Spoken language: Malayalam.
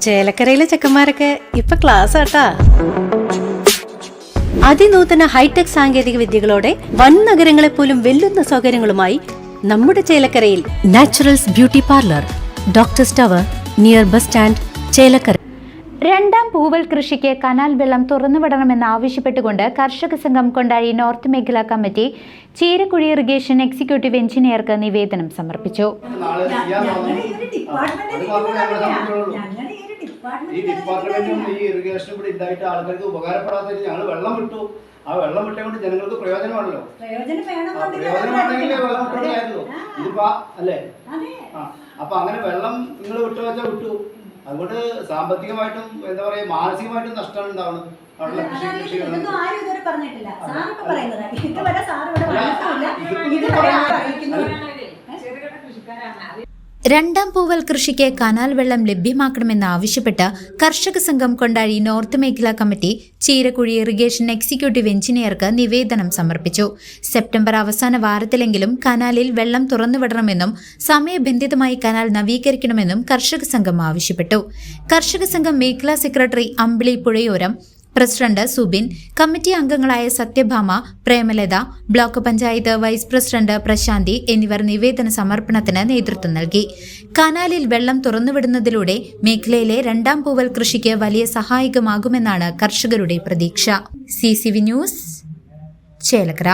ചേലക്കരയിലെ ചെക്കന്മാരൊക്കെ ഇപ്പൊ ക്ലാസ് ആട്ടാ. അതിനൂതന ഹൈടെക് സാങ്കേതിക വിദ്യകളോടെ വൻ നഗരങ്ങളെ പോലും വെല്ലുന്ന സൗകര്യങ്ങളുമായി നമ്മുടെ ചേലക്കരയിൽ naturals beauty parlour, doctors tower, near bus stand, Chelakkara. രണ്ടാം പൂവൽ കൃഷിക്ക് കനാൽ വെള്ളം തുറന്നുവിടണമെന്ന് ആവശ്യപ്പെട്ടുകൊണ്ട് കർഷക സംഘം കൊണ്ടാഴി നോർത്ത് മേഖലാ കമ്മിറ്റി ചീരക്കുഴി ഇറിഗേഷൻ എക്സിക്യൂട്ടീവ് എഞ്ചിനീയർക്ക് നിവേദനം സമർപ്പിച്ചു. ഈ ഡിപ്പാർട്ട്മെന്റും ഈ ഇറിഗേഷനും കൂടി ഉണ്ടായിട്ട് ആൾക്കാർക്ക് ഉപകാരപ്പെടാത്ത ഞങ്ങൾ വെള്ളം വിട്ടു. ആ വെള്ളം വിട്ടുകൊണ്ട് ജനങ്ങൾക്ക് പ്രയോജനമാണല്ലോ. പ്രയോജനമാണെങ്കിൽ വെള്ളം വിട്ടുകൊണ്ടായിരുന്നു ഇതിപ്പോ അല്ലേ. അപ്പൊ അങ്ങനെ വെള്ളം നിങ്ങൾ വിട്ടുവെച്ചാൽ വിട്ടു. അതുകൊണ്ട് സാമ്പത്തികമായിട്ടും എന്താ പറയാ മാനസികമായിട്ടും നഷ്ടമാണ് ഉണ്ടാവുന്നത്. രണ്ടാം പൂവൽ കൃഷിക്ക് കനാൽ വെള്ളം ലഭ്യമാക്കണമെന്ന് ആവശ്യപ്പെട്ട് കർഷക സംഘം കൊണ്ടാഴി നോർത്ത് മേഖലാ കമ്മിറ്റി ചീരക്കുഴി ഇറിഗേഷൻ എക്സിക്യൂട്ടീവ് എഞ്ചിനീയർക്ക് നിവേദനം സമർപ്പിച്ചു. സെപ്റ്റംബർ അവസാന വാരത്തിലെങ്കിലും കനാലിൽ വെള്ളം തുറന്നുവിടണമെന്നും സമയബന്ധിതമായി കനാൽ നവീകരിക്കണമെന്നും കർഷക സംഘം ആവശ്യപ്പെട്ടു. കർഷക സംഘം മേഖലാ secretary Ambili Puzhayoram, president Subin, committee അംഗങ്ങളായ Sathyabhama, Premalatha, block panchayat vice president Prasanthi എന്നിവർ നിവേദന സമർപ്പണത്തിന് നേതൃത്വം നൽകി. കനാലിൽ വെള്ളം തുറന്നുവിടുന്നതിലൂടെ മേഖലയിലെ രണ്ടാം പൂവൽ കൃഷിക്ക് വലിയ സഹായകമാകുമെന്നാണ് കർഷകരുടെ പ്രതീക്ഷ. CCV news, Chelakkara.